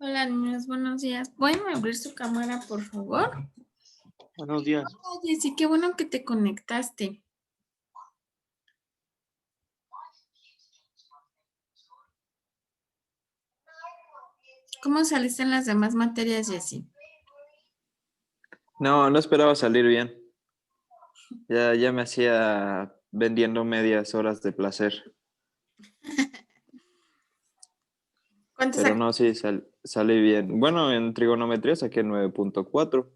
Hola niños, buenos días. ¿Pueden abrir su cámara, por favor? Buenos días. Oye, sí, qué bueno que te conectaste. ¿Cómo saliste en las demás materias, Jessy? No esperaba salir bien. Ya me hacía vendiendo medias horas de placer. ¿Cuántos Pero sacaste? no, sí, salí bien. Bueno, en trigonometría saqué 9.4.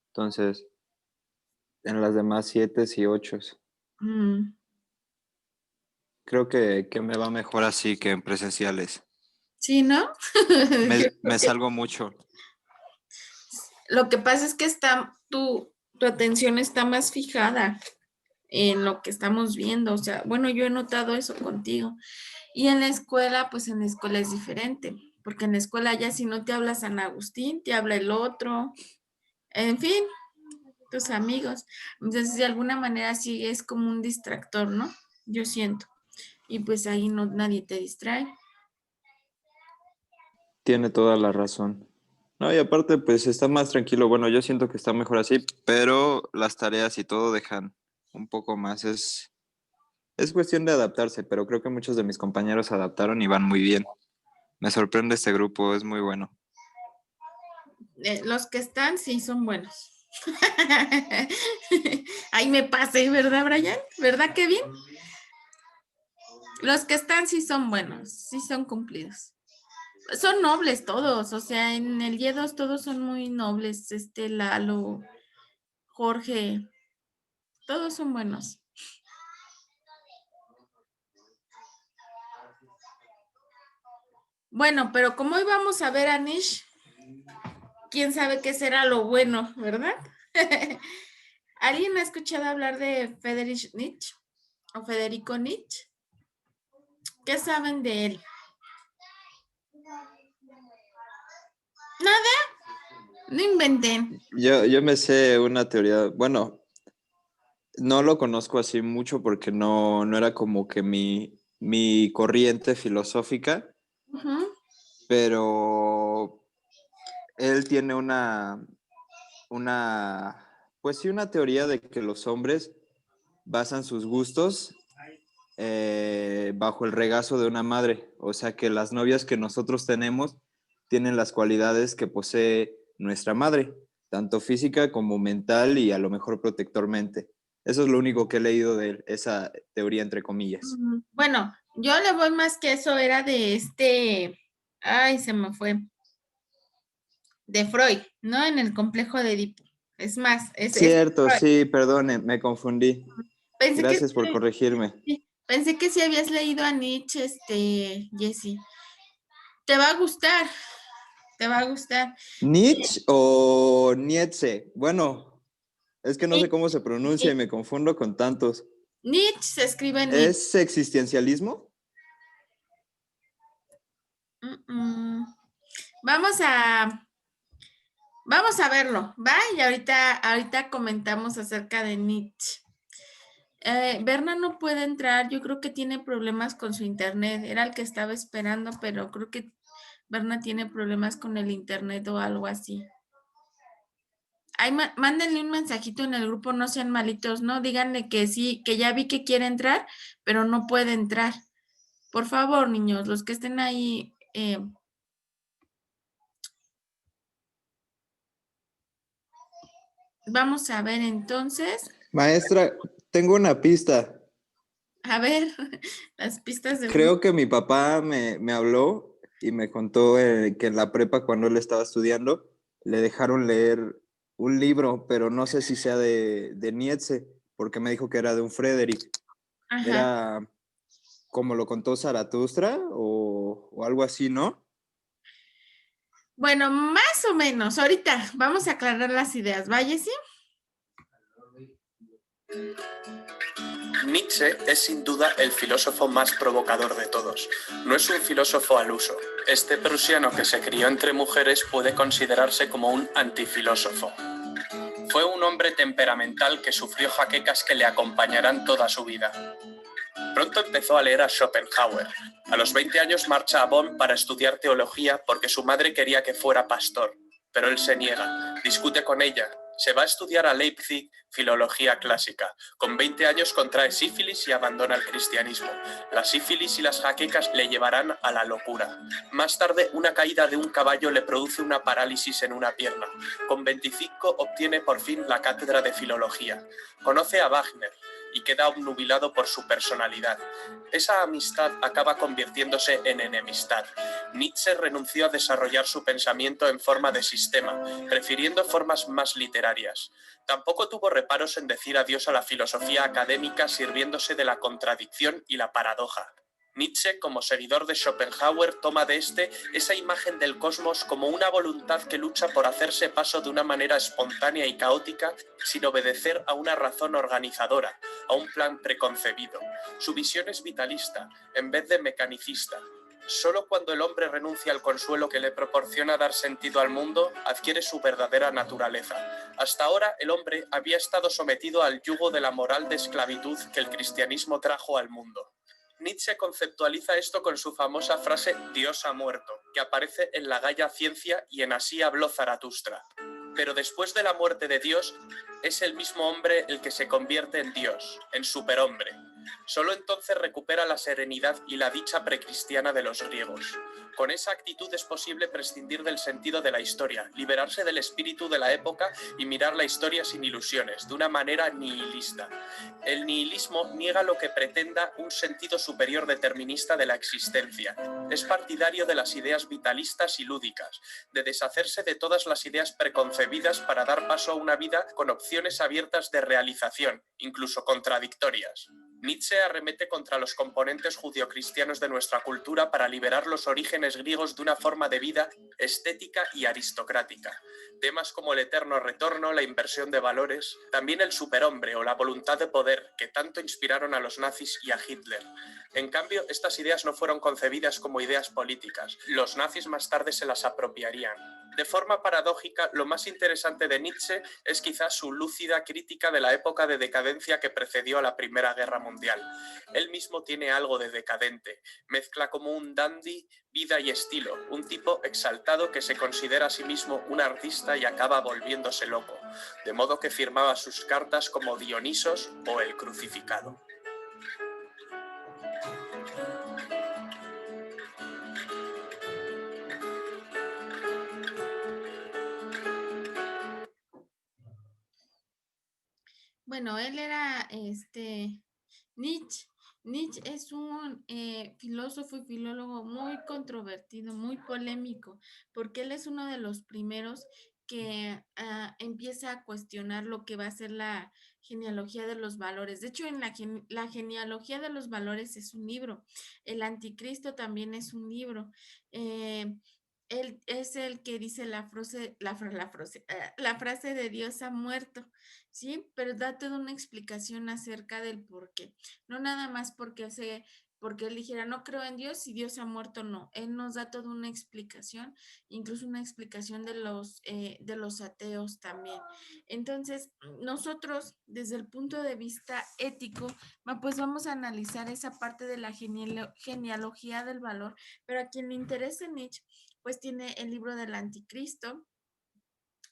Entonces, en las demás 7 y 8. Creo que me va mejor así que en presenciales. Sí, ¿no? Yo creo Me que salgo mucho. lo que pasa es que tu atención está más fijada en lo que estamos viendo. O sea, bueno, yo he notado eso contigo. Y en la escuela, pues en la escuela es diferente, porque en la escuela ya si no te habla San Agustín, te habla el otro. En fin, tus amigos. Entonces, de alguna manera sí es como un distractor, ¿no? Yo siento. Y pues ahí no nadie te distrae. Tiene toda la razón. No, y aparte, pues está más tranquilo. Bueno, yo siento que está mejor así, pero las tareas y todo dejan un poco más. Es cuestión de adaptarse, pero creo que muchos de mis compañeros se adaptaron y van muy bien. Me sorprende este grupo, es muy bueno. Los que están sí son buenos. Ahí me pasé, ¿verdad, Brian? ¿Verdad, Kevin? Los que están sí son buenos, sí son cumplidos. Son nobles todos, o sea, en el Y2 todos son muy nobles. Lalo, Jorge, todos son buenos. Bueno, pero como hoy vamos a ver a Nish, quién sabe qué será lo bueno, ¿verdad? ¿Alguien ha escuchado hablar de Friedrich Nietzsche o Federico Nietzsche? ¿Qué saben de él? Nada, no inventen. Yo me sé una teoría, bueno, no lo conozco así mucho porque no era como que mi corriente filosófica, Uh-huh. pero él tiene pues sí, una teoría de que los hombres basan sus gustos bajo el regazo de una madre. O sea que las novias que nosotros tenemos tienen las cualidades que posee nuestra madre, tanto física como mental y a lo mejor protectormente. Eso es lo único que he leído de esa teoría, entre comillas. Bueno, yo le voy más que eso, era de ay, se me fue, de Freud, ¿no? En el complejo de Edipo. Es más, es Cierto, Freud. sí, perdone, me confundí. Pensé que Gracias por corregirme. sí, pensé que sí habías leído a Nietzsche, Jesse. Te va a gustar, te va a gustar. ¿Nietzsche o Nietzsche? Bueno, es que no sé cómo se pronuncia y Nietzsche me confundo con tantos. se escribe Nietzsche. ¿Es existencialismo? Mm. Vamos a, vamos a verlo, ¿va? Y ahorita comentamos acerca de Nietzsche. Berna no puede entrar, yo creo que tiene problemas con su internet. Era el que estaba esperando, pero creo que Berna tiene problemas con el internet o algo así. Ay, mándenle un mensajito en el grupo, no sean malitos, ¿no? Díganle que sí, que ya vi que quiere entrar, pero no puede entrar. Por favor, niños, los que estén ahí, vamos a ver entonces. Maestra, tengo una pista. A ver, las pistas de Creo que mi papá me habló y me contó que en la prepa, cuando él estaba estudiando, le dejaron leer un libro, pero no sé si sea de Nietzsche, porque me dijo que era de un Frederick. Ajá. Era como lo contó Zaratustra o algo así, ¿no? Bueno, más o menos. Ahorita vamos a aclarar las ideas. ¿Vaya, sí? Nietzsche es sin duda el filósofo más provocador de todos. No es un filósofo al uso. Este prusiano que se crió entre mujeres puede considerarse como un antifilósofo. Fue un hombre temperamental que sufrió jaquecas que le acompañarán toda su vida. Pronto empezó a leer a Schopenhauer. A los 20 años marcha a Bonn para estudiar teología porque su madre quería que fuera pastor, pero él se niega, discute con ella. Se va a estudiar a Leipzig filología clásica. Con 20 años contrae sífilis y abandona el cristianismo. La sífilis y las jaquecas le llevarán a la locura. Más tarde, una caída de un caballo le produce una parálisis en una pierna. Con 25 obtiene por fin la cátedra de filología. Conoce a Wagner y queda obnubilado por su personalidad. Esa amistad acaba convirtiéndose en enemistad. Nietzsche renunció a desarrollar su pensamiento en forma de sistema, prefiriendo formas más literarias. Tampoco tuvo reparos en decir adiós a la filosofía académica sirviéndose de la contradicción y la paradoja. Nietzsche, como seguidor de Schopenhauer, toma de esa imagen del cosmos como una voluntad que lucha por hacerse paso de una manera espontánea y caótica sin obedecer a una razón organizadora, a un plan preconcebido. Su visión es vitalista, en vez de mecanicista. Solo cuando el hombre renuncia al consuelo que le proporciona dar sentido al mundo, adquiere su verdadera naturaleza. Hasta ahora, el hombre había estado sometido al yugo de la moral de esclavitud que el cristianismo trajo al mundo. Nietzsche conceptualiza esto con su famosa frase «Dios ha muerto», que aparece en la Gaia Ciencia y en Así habló Zaratustra. Pero después de la muerte de Dios, es el mismo hombre el que se convierte en Dios, en superhombre. Solo entonces recupera la serenidad y la dicha precristiana de los griegos. Con esa actitud es posible prescindir del sentido de la historia, liberarse del espíritu de la época y mirar la historia sin ilusiones, de una manera nihilista. El nihilismo niega lo que pretenda un sentido superior determinista de la existencia. Es partidario de las ideas vitalistas y lúdicas, de deshacerse de todas las ideas preconcebidas para dar paso a una vida con opciones abiertas de realización, incluso contradictorias. Nietzsche arremete contra los componentes judio-cristianos de nuestra cultura para liberar los orígenes griegos de una forma de vida estética y aristocrática. Temas como el eterno retorno, la inversión de valores, también el superhombre o la voluntad de poder que tanto inspiraron a los nazis y a Hitler. En cambio, estas ideas no fueron concebidas como ideas políticas. Los nazis más tarde se las apropiarían. De forma paradójica, lo más interesante de Nietzsche es quizás su lúcida crítica de la época de decadencia que precedió a la Primera Guerra Mundial. Él mismo tiene algo de decadente, mezcla como un dandy vida y estilo, un tipo exaltado que se considera a sí mismo un artista y acaba volviéndose loco, de modo que firmaba sus cartas como Dionisos o el Crucificado. Bueno, él era Nietzsche. Nietzsche es un filósofo y filólogo muy controvertido, muy polémico, porque él es uno de los primeros que empieza a cuestionar lo que va a ser la genealogía de los valores. De hecho, en la genealogía de los valores es un libro. El Anticristo también es un libro. Él es el que dice la frase de Dios ha muerto. Sí, pero da toda una explicación acerca del por qué. No nada más porque él dijera, no creo en Dios, si Dios ha muerto, no. Él nos da toda una explicación, incluso una explicación de los ateos también. Entonces, nosotros, desde el punto de vista ético, pues vamos a analizar esa parte de la genealogía del valor, pero a quien le interese Nietzsche, pues tiene el libro del Anticristo,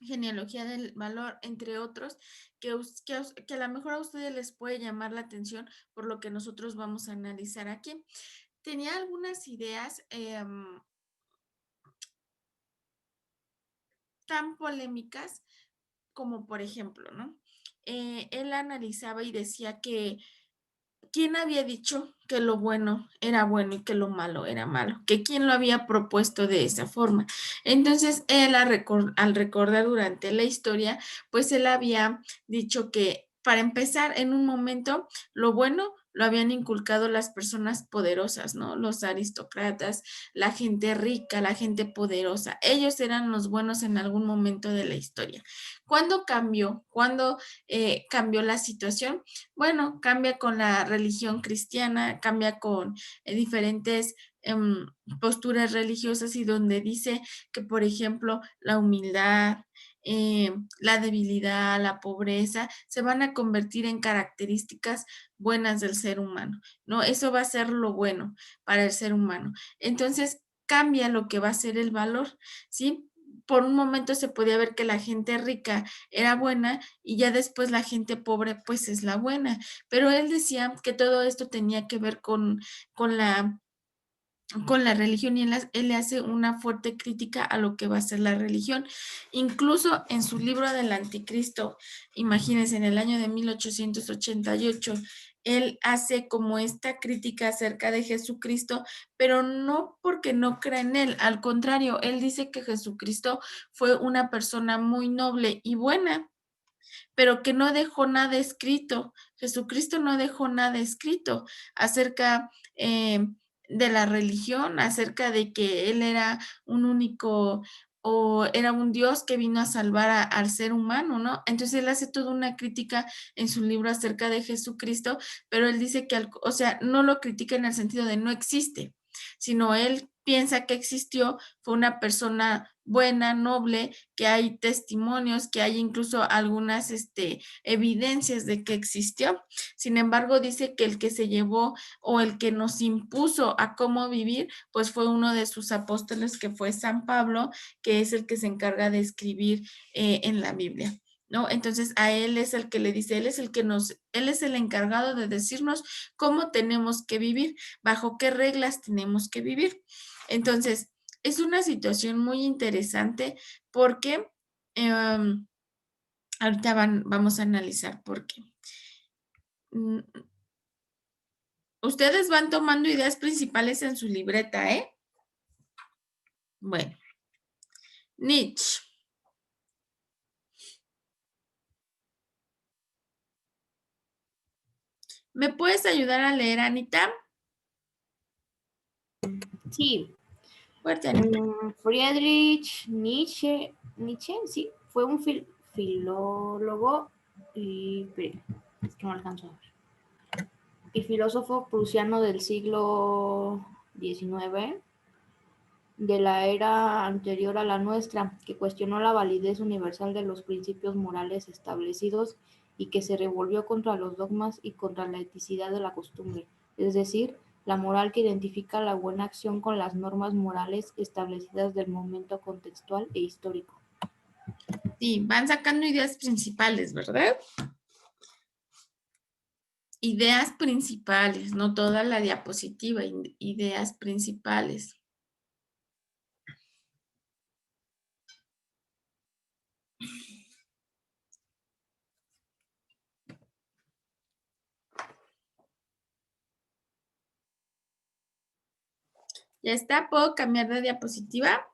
genealogía del valor, entre otros, que a lo mejor a ustedes les puede llamar la atención por lo que nosotros vamos a analizar aquí. Tenía algunas ideas tan polémicas como, por ejemplo, ¿no? Él analizaba y decía que ¿quién había dicho que lo bueno era bueno y que lo malo era malo? ¿Que quién lo había propuesto de esa forma? Entonces, él al recordar durante la historia, pues él había dicho que para empezar, en un momento, lo bueno lo habían inculcado las personas poderosas, ¿no? Los aristócratas, la gente rica, la gente poderosa. Ellos eran los buenos en algún momento de la historia. ¿Cuándo cambió? ¿Cuándo cambió la situación? Bueno, cambia con la religión cristiana, cambia con diferentes posturas religiosas y donde dice que, por ejemplo, la humildad, la debilidad, la pobreza, se van a convertir en características buenas del ser humano, ¿no? Eso va a ser lo bueno para el ser humano. Entonces, cambia lo que va a ser el valor, ¿sí? Por un momento se podía ver que la gente rica era buena y ya después la gente pobre pues es la buena, pero él decía que todo esto tenía que ver con la con la religión y él le hace una fuerte crítica a lo que va a ser la religión. Incluso en su libro del Anticristo, imagínense, en el año de 1888, él hace como esta crítica acerca de Jesucristo, pero no porque no cree en él, al contrario, él dice que Jesucristo fue una persona muy noble y buena, pero que no dejó nada escrito. Jesucristo no dejó nada escrito acerca de la religión, acerca de que Él era un único o era un Dios que vino a salvar al ser humano, ¿no? Entonces él hace toda una crítica en su libro acerca de Jesucristo, pero él dice que, o sea, no lo critica en el sentido de no existe, sino él piensa que existió, fue una persona buena, noble, que hay testimonios, que hay incluso algunas evidencias de que existió. Sin embargo, dice que el que se llevó o el que nos impuso a cómo vivir, pues fue uno de sus apóstoles, que fue San Pablo, que es el que se encarga de escribir en la Biblia. ¿No? Entonces a él es el que le dice, él es el encargado de decirnos cómo tenemos que vivir, bajo qué reglas tenemos que vivir. Entonces, es una situación muy interesante porque ahorita vamos a analizar por qué. Ustedes van tomando ideas principales en su libreta, ¿eh? Bueno, Nietzsche. ¿Me puedes ayudar a leer, Anita? Sí. Fuerte, Anita. Friedrich Nietzsche, sí, fue un filólogo y es que no alcanzo a ver. Y filósofo prusiano del siglo XIX, de la era anterior a la nuestra, que cuestionó la validez universal de los principios morales establecidos y que se revolvió contra los dogmas y contra la eticidad de la costumbre, es decir, la moral que identifica la buena acción con las normas morales establecidas del momento contextual e histórico. Sí, van sacando ideas principales, ¿verdad? Ideas principales, no toda la diapositiva, ideas principales. ¿Ya está? ¿Puedo cambiar de diapositiva?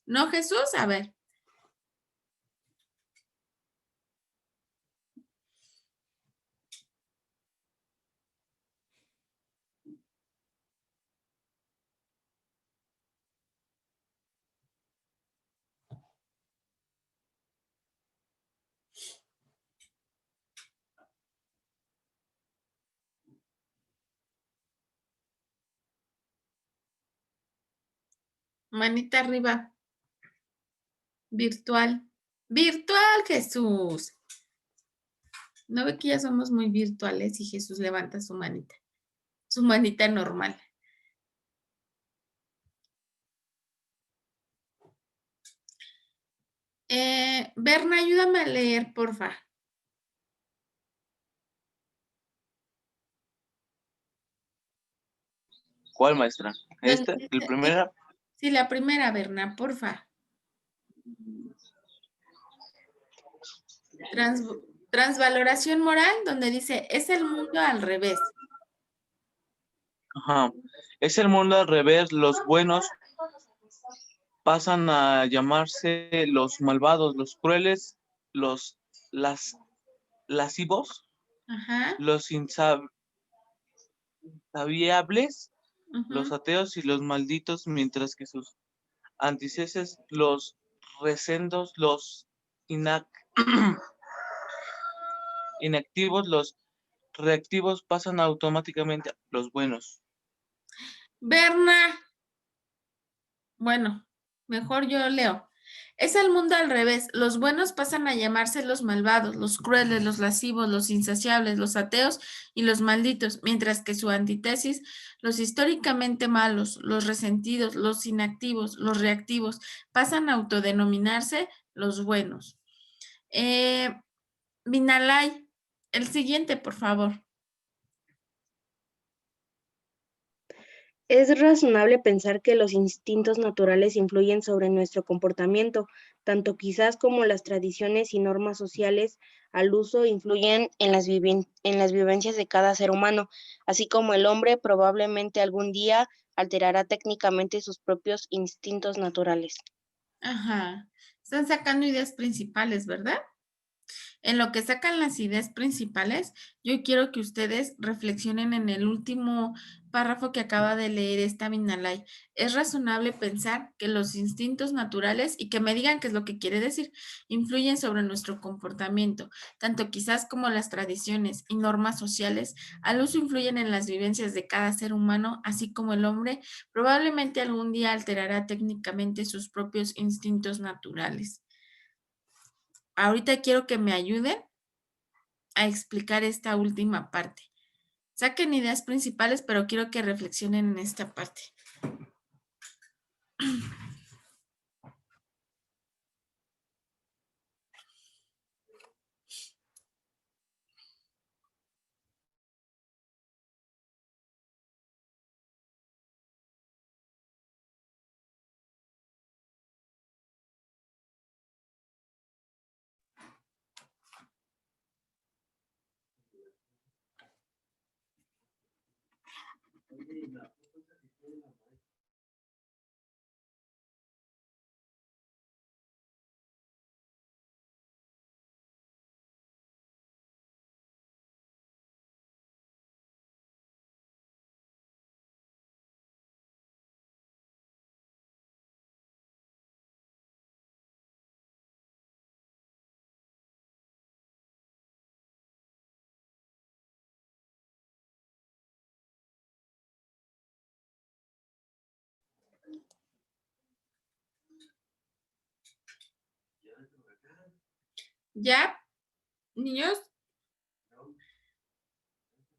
¿No, Jesús? A ver. Manita arriba. Virtual. Virtual, Jesús. ¿No ve que ya somos muy virtuales y Jesús levanta su manita normal? Berna, ayúdame a leer, porfa. ¿Cuál, maestra? ¿Esta? ¿El primera? Sí, la primera, Berna, porfa. Transvaloración moral, donde dice, es el mundo al revés. Ajá. Es el mundo al revés. Los buenos pasan a llamarse los malvados, los crueles, los lascivos, Ajá. los insabiables, los Uh-huh. ateos y los malditos, mientras que sus anteceses, los recendos, los inactivos, los reactivos, pasan automáticamente a los buenos. Berna. Bueno, mejor yo leo. Es el mundo al revés. Los buenos pasan a llamarse los malvados, los crueles, los lascivos, los insaciables, los ateos y los malditos, mientras que su antítesis, los históricamente malos, los resentidos, los inactivos, los reactivos, pasan a autodenominarse los buenos. Vinalay, el siguiente, por favor. Es razonable pensar que los instintos naturales influyen sobre nuestro comportamiento, tanto quizás como las tradiciones y normas sociales al uso influyen en las vivencias de cada ser humano, así como el hombre probablemente algún día alterará técnicamente sus propios instintos naturales. Ajá. Están sacando ideas principales, ¿verdad? En lo que sacan las ideas principales, yo quiero que ustedes reflexionen en el último párrafo que acaba de leer esta Vinalay. Es razonable pensar que los instintos naturales, y que me digan qué es lo que quiere decir, influyen sobre nuestro comportamiento, tanto quizás como las tradiciones y normas sociales, al uso influyen en las vivencias de cada ser humano, así como el hombre probablemente algún día alterará técnicamente sus propios instintos naturales. Ahorita quiero que me ayuden a explicar esta última parte. Saquen ideas principales, pero quiero que reflexionen en esta parte. ¿Ya, niños?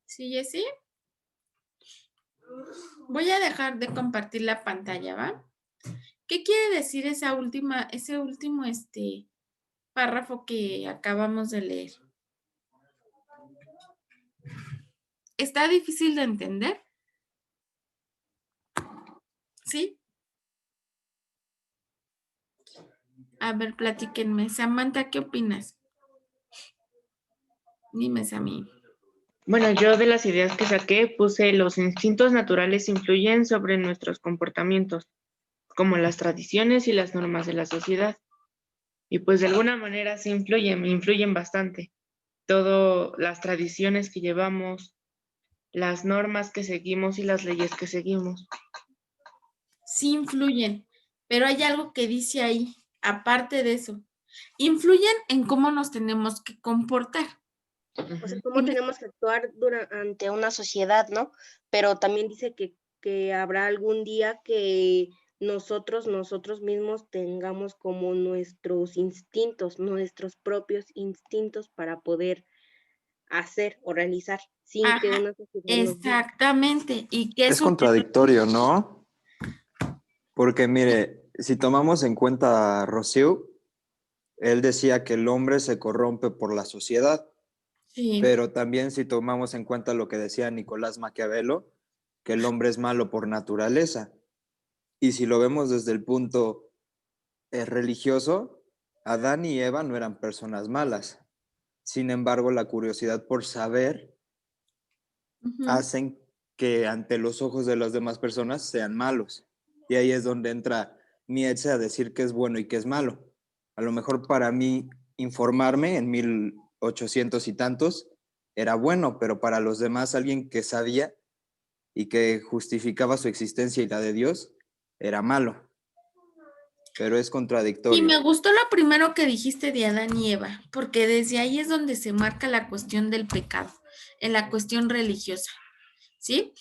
¿Sí, Jessy? Voy a dejar de compartir la pantalla, ¿va? ¿Qué quiere decir ese último párrafo que acabamos de leer? ¿Está difícil de entender? ¿Sí? A ver, platíquenme. Samantha, ¿qué opinas? Dime, Sammy. Bueno, yo de las ideas que saqué puse los instintos naturales influyen sobre nuestros comportamientos, como las tradiciones y las normas de la sociedad. Y pues de alguna manera sí influyen bastante. Todo, las tradiciones que llevamos, las normas que seguimos y las leyes que seguimos. Sí influyen, pero hay algo que dice ahí, aparte de eso. Influyen en cómo nos tenemos que comportar. O sea, cómo tenemos que actuar ante una sociedad, ¿no? Pero también dice que habrá algún día que nosotros mismos tengamos como nuestros instintos, nuestros propios instintos para poder hacer o realizar sin que Ajá, una sociedad nos diga. exactamente. ¿Y qué Es contradictorio, ¿no? Porque mire, si tomamos en cuenta a Rousseau, él decía que el hombre se corrompe por la sociedad, Sí. pero también si tomamos en cuenta lo que decía Nicolás Maquiavelo, que el hombre es malo por naturaleza. Y si lo vemos desde el punto religioso, Adán y Eva no eran personas malas. Sin embargo, la curiosidad por saber Ujú. hacen que ante los ojos de las demás personas sean malos. Y ahí es donde entra Nietzsche a decir que es bueno y que es malo. A lo mejor para mí informarme en 1800 y tantos era bueno, pero para los demás alguien que sabía y que justificaba su existencia y la de Dios era malo. Pero es Y contradictorio. me gustó lo primero que dijiste de Adán y Eva, porque desde ahí es donde se marca la cuestión del pecado, en la cuestión religiosa, ¿sí?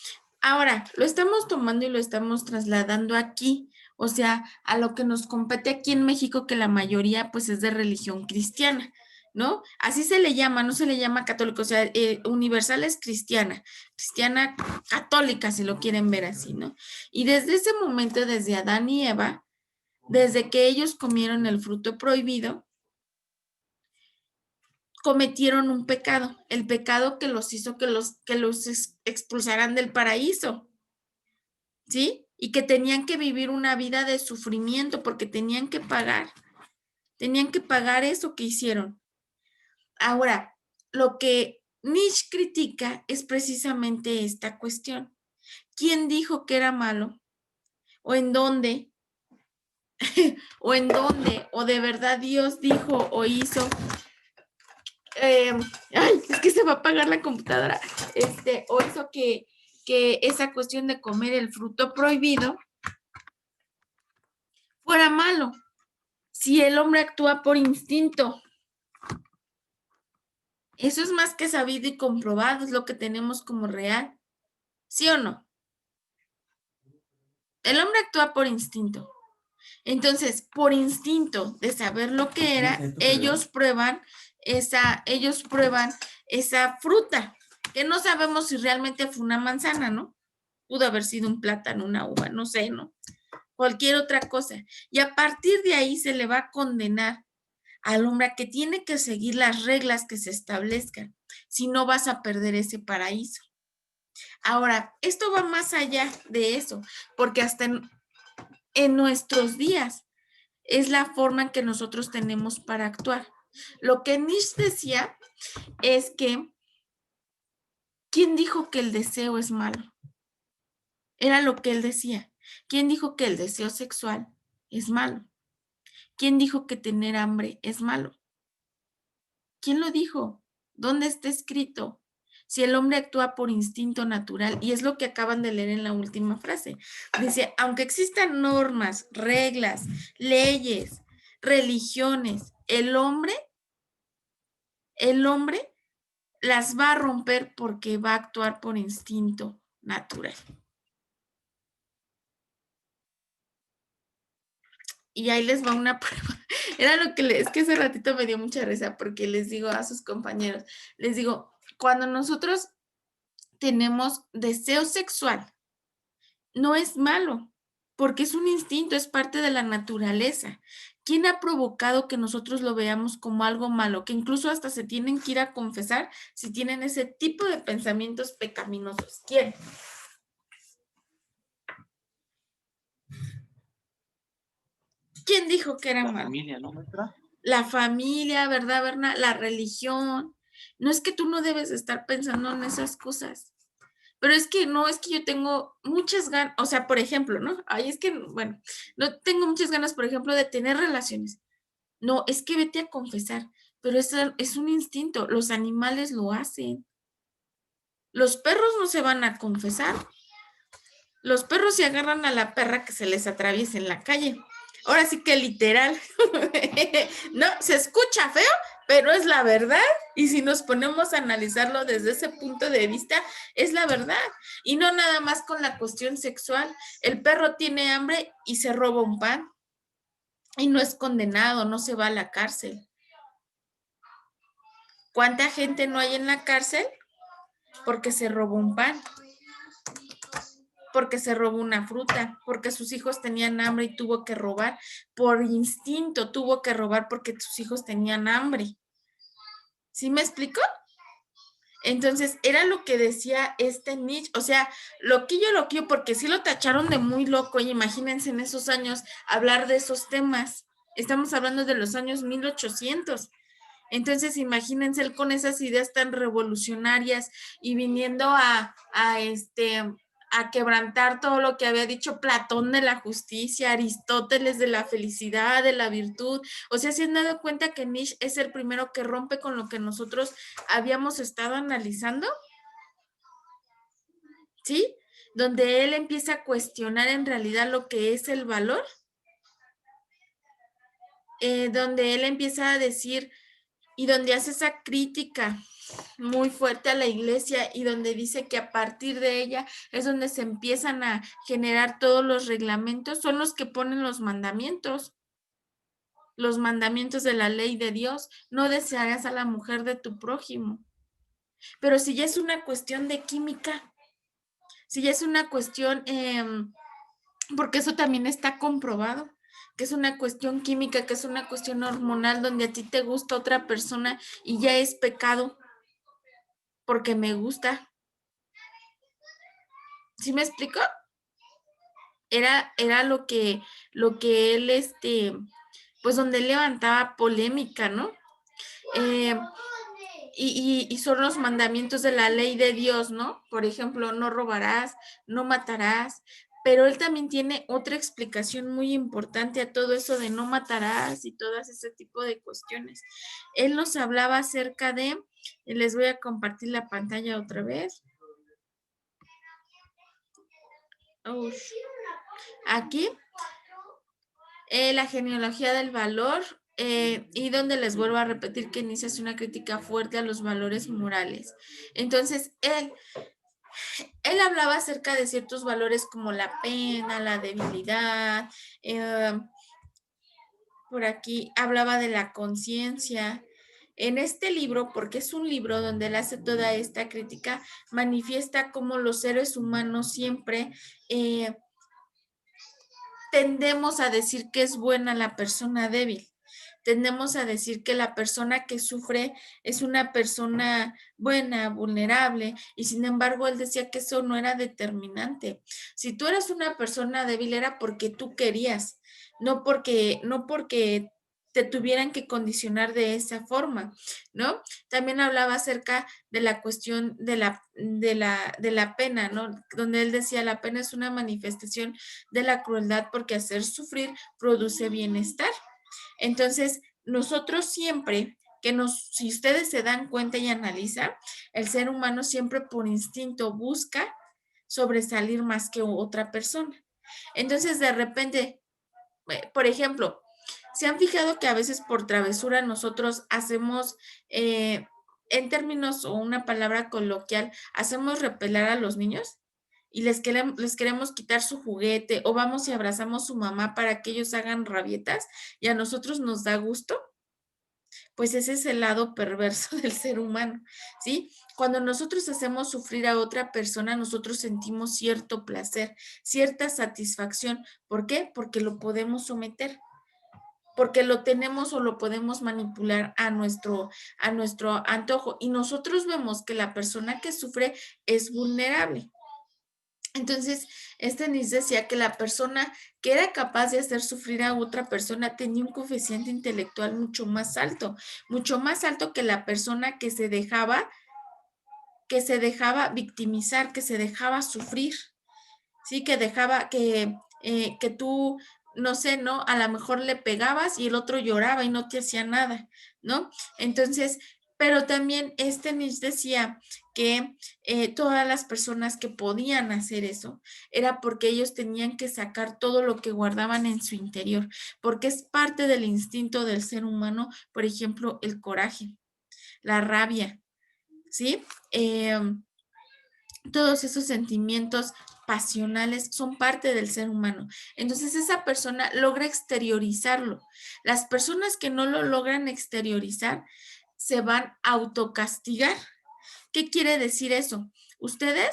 Ahora, lo estamos tomando y lo estamos trasladando aquí. O sea, a lo que nos compete aquí en México, que la mayoría pues es de religión cristiana, ¿no? Así se le llama, no se le llama católico, o sea, universal es cristiana, cristiana católica, si lo quieren ver así, ¿no? Y desde ese momento, desde Adán y Eva, desde que ellos comieron el fruto prohibido, cometieron un pecado, el pecado que los hizo que los expulsaran del paraíso, ¿sí? Y que tenían que vivir una vida de sufrimiento porque tenían que pagar eso que hicieron. Ahora, lo que Nietzsche critica es precisamente esta cuestión. ¿Quién dijo que era malo? ¿O en dónde? ¿O en dónde? ¿O de verdad Dios dijo o hizo? Ay, es que se va a apagar la computadora. O hizo que esa cuestión de comer el fruto prohibido fuera malo. Si el hombre actúa por instinto, eso es más que sabido y comprobado, es lo que tenemos como real. ¿Sí o no? El hombre actúa por instinto. Entonces, por instinto de saber lo que era, ellos prueban esa fruta, que no sabemos si realmente fue una manzana, ¿no? Pudo haber sido un plátano, una uva, no sé, ¿no? Cualquier otra cosa. Y a partir de ahí se le va a condenar al hombre a que tiene que seguir las reglas que se establezcan, si no vas a perder ese paraíso. Ahora, esto va más allá de eso, porque hasta en nuestros días es la forma en que nosotros tenemos para actuar. Lo que Nietzsche decía es que, ¿quién dijo que el deseo es malo? Era lo que él decía. ¿Quién dijo que el deseo sexual es malo? ¿Quién dijo que tener hambre es malo? ¿Quién lo dijo? ¿Dónde está escrito? Si el hombre actúa por instinto natural, y es lo que acaban de leer en la última frase. Dice, aunque existan normas, reglas, leyes, religiones, el hombre las va a romper porque va a actuar por instinto natural. Y ahí les va una prueba. Era lo que es que hace ratito me dio mucha risa porque les digo a sus compañeros, les digo, cuando nosotros tenemos deseo sexual, no es malo, porque es un instinto, es parte de la naturaleza. ¿Quién ha provocado que nosotros lo veamos como algo malo? Que incluso hasta se tienen que ir a confesar si tienen ese tipo de pensamientos pecaminosos. ¿Quién? ¿Quién dijo que era malo? La familia, ¿no, maestra? La familia, ¿verdad, Berna? La religión. No es que tú no debes estar pensando en esas cosas. Pero es que no, es que yo tengo muchas ganas, o sea, por ejemplo, ¿no? Ay, es que, bueno, no tengo muchas ganas, por ejemplo, de tener relaciones. No, es que vete a confesar, pero es un instinto, los animales lo hacen. Los perros no se van a confesar. Los perros se agarran a la perra que se les atraviesa en la calle. Ahora sí que literal. No, se escucha feo, pero es la verdad. Y si nos ponemos a analizarlo desde ese punto de vista, es la verdad. Y no nada más con la cuestión sexual. El perro tiene hambre y se roba un pan. Y no es condenado, no se va a la cárcel. ¿Cuánta gente no hay en la cárcel? Porque se robó un pan, porque se robó una fruta, porque sus hijos tenían hambre y tuvo que robar. Por instinto tuvo que robar porque sus hijos tenían hambre. ¿Sí me explico? Entonces, era lo que decía Nietzsche, o sea, loquillo, porque sí lo tacharon de muy loco, y imagínense en esos años hablar de esos temas. Estamos hablando de los años 1800. Entonces, imagínense él con esas ideas tan revolucionarias y viniendo a quebrantar todo lo que había dicho Platón de la justicia, Aristóteles de la felicidad, de la virtud. O sea, ¿se han dado cuenta que Nietzsche es el primero que rompe con lo que nosotros habíamos estado analizando? ¿Sí? Donde él empieza a cuestionar en realidad lo que es el valor. Donde él empieza a decir y donde hace esa crítica muy fuerte a la iglesia y donde dice que a partir de ella es donde se empiezan a generar todos los reglamentos, son los que ponen los mandamientos de la ley de Dios. No desearás a la mujer de tu prójimo. Pero si ya es una cuestión de química, si ya es una cuestión, porque eso también está comprobado, que es una cuestión química, que es una cuestión hormonal, donde a ti te gusta otra persona y ya es pecado porque me gusta. ¿Sí me explico? Era lo que él, pues donde él levantaba polémica, ¿no? Y son los mandamientos de la ley de Dios, ¿no? Por ejemplo, no robarás, no matarás, pero él también tiene otra explicación muy importante a todo eso de no matarás y todas ese tipo de cuestiones. Él nos hablaba acerca de, les voy a compartir la pantalla otra vez. Aquí, la genealogía del valor, y donde les vuelvo a repetir que Nietzsche hace una crítica fuerte a los valores morales. Entonces, él hablaba acerca de ciertos valores como la pena, la debilidad, por aquí hablaba de la conciencia. En este libro, porque es un libro donde él hace toda esta crítica, manifiesta cómo los seres humanos siempre tendemos a decir que es buena la persona débil. Tendemos a decir que la persona que sufre es una persona buena, vulnerable, y sin embargo él decía que eso no era determinante. Si tú eras una persona débil era porque tú querías, no porque te tuvieran que condicionar de esa forma, ¿no? También hablaba acerca de la cuestión de la pena, ¿no? Donde él decía, la pena es una manifestación de la crueldad porque hacer sufrir produce bienestar. Entonces, nosotros siempre si ustedes se dan cuenta y analizan, el ser humano siempre por instinto busca sobresalir más que otra persona. Entonces, de repente, por ejemplo, ¿se han fijado que a veces por travesura nosotros hacemos, en términos o una palabra coloquial, hacemos repelar a los niños? Y les queremos quitar su juguete, o vamos y abrazamos a su mamá para que ellos hagan rabietas y a nosotros nos da gusto. Pues ese es el lado perverso del ser humano, ¿sí? Cuando nosotros hacemos sufrir a otra persona, nosotros sentimos cierto placer, cierta satisfacción. ¿Por qué? Porque lo podemos someter, porque lo tenemos o lo podemos manipular a nuestro antojo. Y nosotros vemos que la persona que sufre es vulnerable. Entonces, Nietzsche decía que la persona que era capaz de hacer sufrir a otra persona tenía un coeficiente intelectual mucho más alto que la persona que se dejaba victimizar, que se dejaba sufrir, ¿sí? Que dejaba que tú, no sé, ¿no? A lo mejor le pegabas y el otro lloraba y no te hacía nada, ¿no? Entonces, pero también Nietzsche decía que todas las personas que podían hacer eso era porque ellos tenían que sacar todo lo que guardaban en su interior, porque es parte del instinto del ser humano, por ejemplo, el coraje, la rabia, ¿sí? Todos esos sentimientos pasionales son parte del ser humano. Entonces esa persona logra exteriorizarlo. Las personas que no lo logran exteriorizar se van a autocastigar. ¿Qué quiere decir eso? Ustedes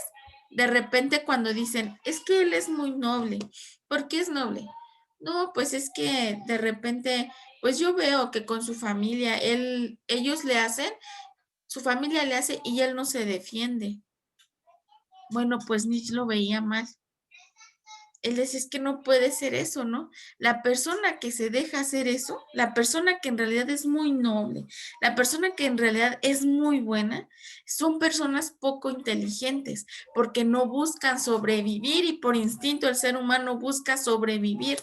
de repente cuando dicen, es que él es muy noble. ¿Por qué es noble? No, pues es que de repente, pues yo veo que con su familia, ellos le hacen, su familia le hace y él no se defiende. Bueno, pues Nietzsche lo veía mal. Él decía, es que no puede ser eso, ¿no? La persona que se deja hacer eso, la persona que en realidad es muy noble, la persona que en realidad es muy buena, son personas poco inteligentes, porque no buscan sobrevivir y por instinto el ser humano busca sobrevivir,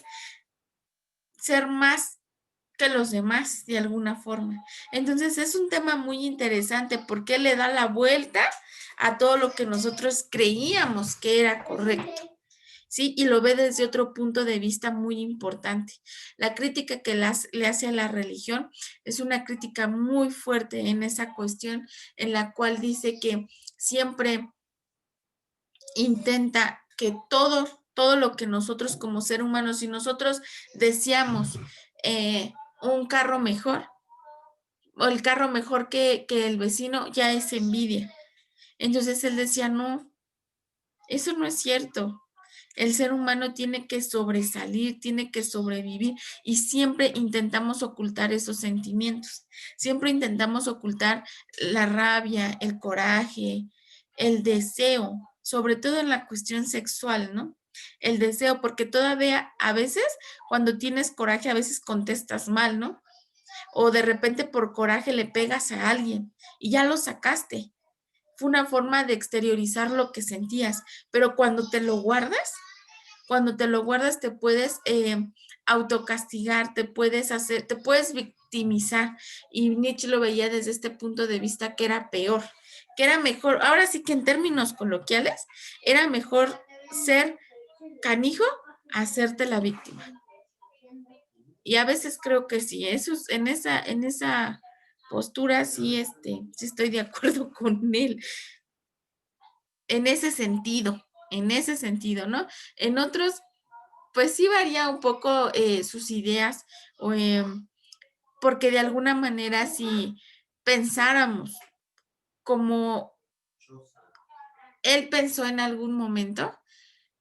ser más que los demás de alguna forma. Entonces es un tema muy interesante porque le da la vuelta a todo lo que nosotros creíamos que era correcto. ¿sí? Y lo ve desde otro punto de vista muy importante. La crítica que le hace a la religión es una crítica muy fuerte en esa cuestión en la cual dice que siempre intenta que todo lo que nosotros como ser humanos, si nosotros deseamos un carro mejor o el carro mejor que el vecino, ya es envidia. Entonces él decía, no, eso no es cierto. El ser humano tiene que sobresalir, tiene que sobrevivir y siempre intentamos ocultar esos sentimientos. Siempre intentamos ocultar la rabia, el coraje, el deseo, sobre todo en la cuestión sexual, ¿no? El deseo, porque todavía a veces cuando tienes coraje, a veces contestas mal, ¿no? O de repente por coraje le pegas a alguien y ya lo sacaste. Fue una forma de exteriorizar lo que sentías, pero cuando te lo guardas te puedes autocastigar, te puedes victimizar. Y Nietzsche lo veía desde este punto de vista que era peor, que era mejor, ahora sí que en términos coloquiales, era mejor ser canijo a hacerte la víctima. Y a veces creo que sí, eso es, en esa postura sí, sí estoy de acuerdo con él. En ese sentido, ¿no? En otros, pues sí varía un poco sus ideas, porque de alguna manera si pensáramos como él pensó en algún momento,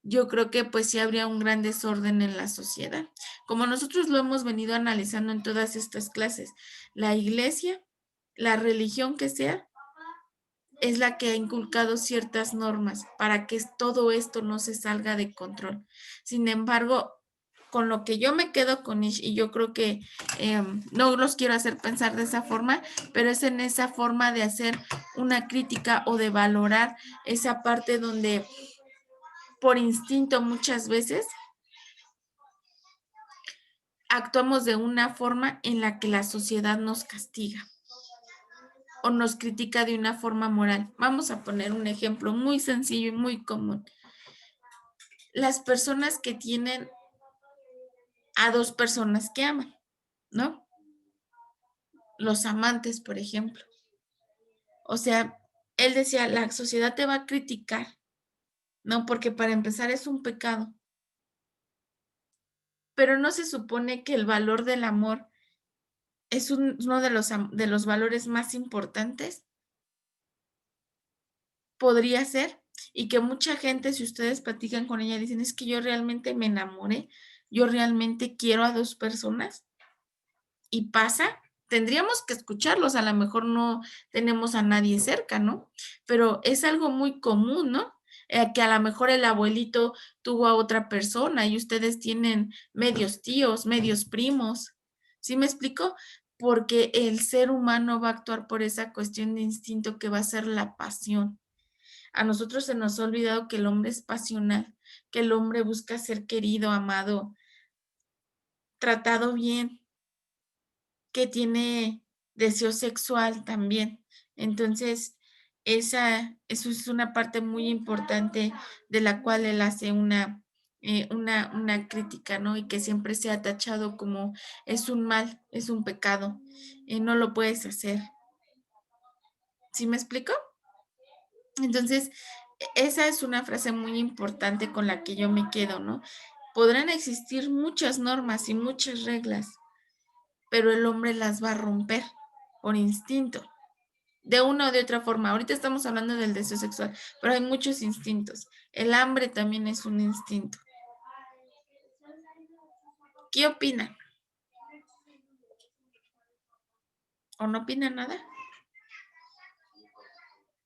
yo creo que pues sí habría un gran desorden en la sociedad. Como nosotros lo hemos venido analizando en todas estas clases, la iglesia, la religión que sea, es la que ha inculcado ciertas normas para que todo esto no se salga de control. Sin embargo, con lo que yo me quedo con Nietzsche, y yo creo que no los quiero hacer pensar de esa forma, pero es en esa forma de hacer una crítica o de valorar esa parte donde por instinto muchas veces actuamos de una forma en la que la sociedad nos castiga o nos critica de una forma moral. Vamos a poner un ejemplo muy sencillo y muy común. Las personas que tienen a dos personas que aman, ¿no? Los amantes, por ejemplo. O sea, él decía, la sociedad te va a criticar, ¿no? Porque para empezar es un pecado. Pero no se supone que el valor del amor es uno de los valores más importantes. Podría ser, y que mucha gente, si ustedes platican con ella, dicen, es que yo realmente me enamoré, yo realmente quiero a dos personas, y pasa, tendríamos que escucharlos, a lo mejor no tenemos a nadie cerca, ¿no? Pero es algo muy común, ¿no? Que a lo mejor el abuelito tuvo a otra persona y ustedes tienen medios tíos, medios primos, ¿sí me explico? Porque el ser humano va a actuar por esa cuestión de instinto que va a ser la pasión. A nosotros se nos ha olvidado que el hombre es pasional, que el hombre busca ser querido, amado, tratado bien, que tiene deseo sexual también. Entonces, eso es una parte muy importante de la cual él hace una crítica, ¿no? Y que siempre se ha tachado como es un mal, es un pecado, no lo puedes hacer. ¿Sí me explico? Entonces, esa es una frase muy importante con la que yo me quedo, ¿no? Podrán existir muchas normas y muchas reglas, pero el hombre las va a romper por instinto, de una o de otra forma. Ahorita estamos hablando del deseo sexual, pero hay muchos instintos. El hambre también es un instinto. ¿Qué opinan? ¿O no opinan nada?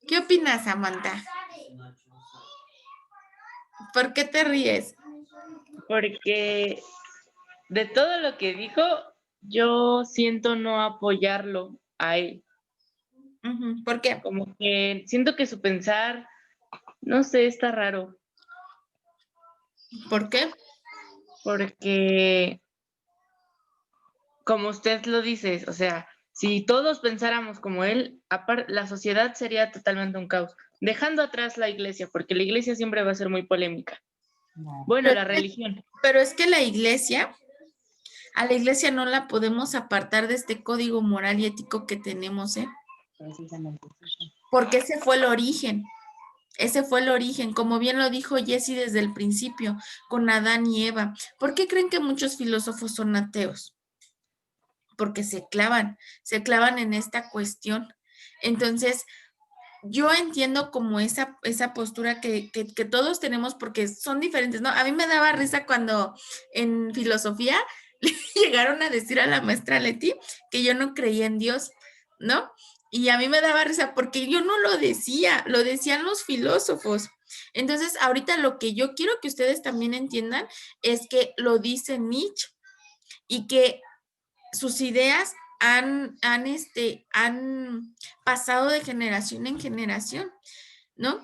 ¿Qué opinas, Samantha? ¿Por qué te ríes? Porque de todo lo que dijo, yo siento no apoyarlo a él. ¿Por qué? Como que siento que su pensar, no sé, está raro. ¿Por qué? Porque, como usted lo dice, o sea, si todos pensáramos como él, la sociedad sería totalmente un caos. Dejando atrás la iglesia, porque la iglesia siempre va a ser muy polémica. Bueno, la religión. Pero es que a la iglesia no la podemos apartar de este código moral y ético que tenemos, ¿eh? Porque ese fue el origen. Ese fue el origen, como bien lo dijo Jessie desde el principio, con Adán y Eva. ¿Por qué creen que muchos filósofos son ateos? Porque se clavan en esta cuestión. Entonces, yo entiendo como esa postura que todos tenemos porque son diferentes, ¿no? A mí me daba risa cuando en filosofía le llegaron a decir a la maestra Leti que yo no creía en Dios, ¿no? Y a mí me daba risa porque yo no lo decía, lo decían los filósofos. Entonces, ahorita lo que yo quiero que ustedes también entiendan es que lo dice Nietzsche y que sus ideas han pasado de generación en generación, ¿no?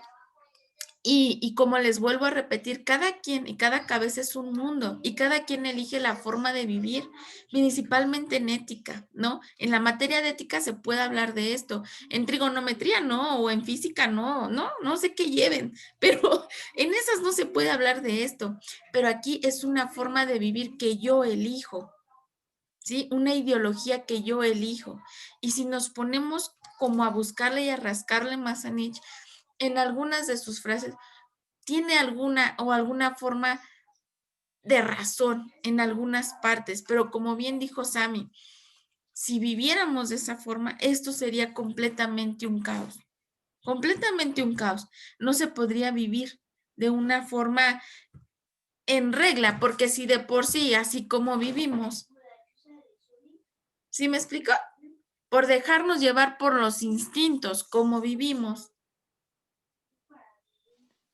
Y como les vuelvo a repetir, cada quien y cada cabeza es un mundo y cada quien elige la forma de vivir, principalmente en ética, ¿no? En la materia de ética se puede hablar de esto, en trigonometría no, o en física no sé qué lleven, pero en esas no se puede hablar de esto, pero aquí es una forma de vivir que yo elijo, ¿sí? Una ideología que yo elijo. Y si nos ponemos como a buscarle y a rascarle más a Nietzsche, en algunas de sus frases, tiene alguna forma de razón en algunas partes, pero como bien dijo Sammy, si viviéramos de esa forma, esto sería completamente un caos. Completamente un caos. No se podría vivir de una forma en regla, porque si de por sí, así como vivimos, ¿sí me explico? Por dejarnos llevar por los instintos, como vivimos.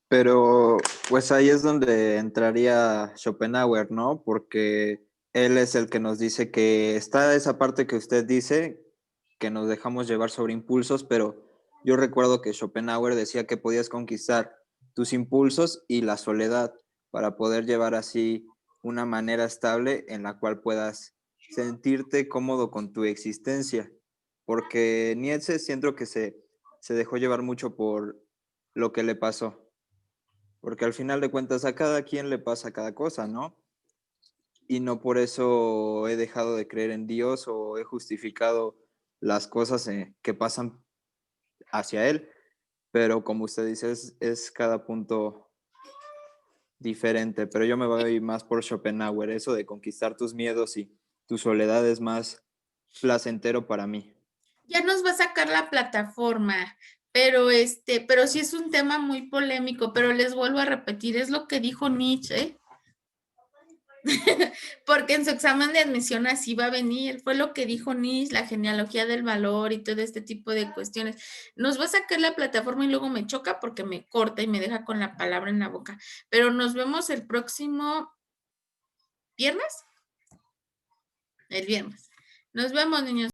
Pero pues ahí es donde entraría Schopenhauer, ¿no? Porque él es el que nos dice que está esa parte que usted dice, que nos dejamos llevar sobre impulsos, pero yo recuerdo que Schopenhauer decía que podías conquistar tus impulsos y la soledad para poder llevar así una manera estable en la cual puedas sentirte cómodo con tu existencia. Porque Nietzsche siento que se dejó llevar mucho por lo que le pasó. Porque al final de cuentas a cada quien le pasa cada cosa, ¿no? Y no por eso he dejado de creer en Dios o he justificado las cosas que pasan hacia Él. Pero como usted dice, es cada punto diferente. Pero yo me voy más por Schopenhauer, eso de conquistar tus miedos y tu soledad es más placentero para mí. Ya nos va a sacar la plataforma, pero sí es un tema muy polémico, pero les vuelvo a repetir, es lo que dijo Nietzsche, ¿eh? Porque en su examen de admisión así va a venir, fue lo que dijo Nietzsche, la genealogía del valor y todo este tipo de cuestiones. Nos va a sacar la plataforma y luego me choca porque me corta y me deja con la palabra en la boca. Pero nos vemos el próximo viernes. El viernes. Nos vemos, niños.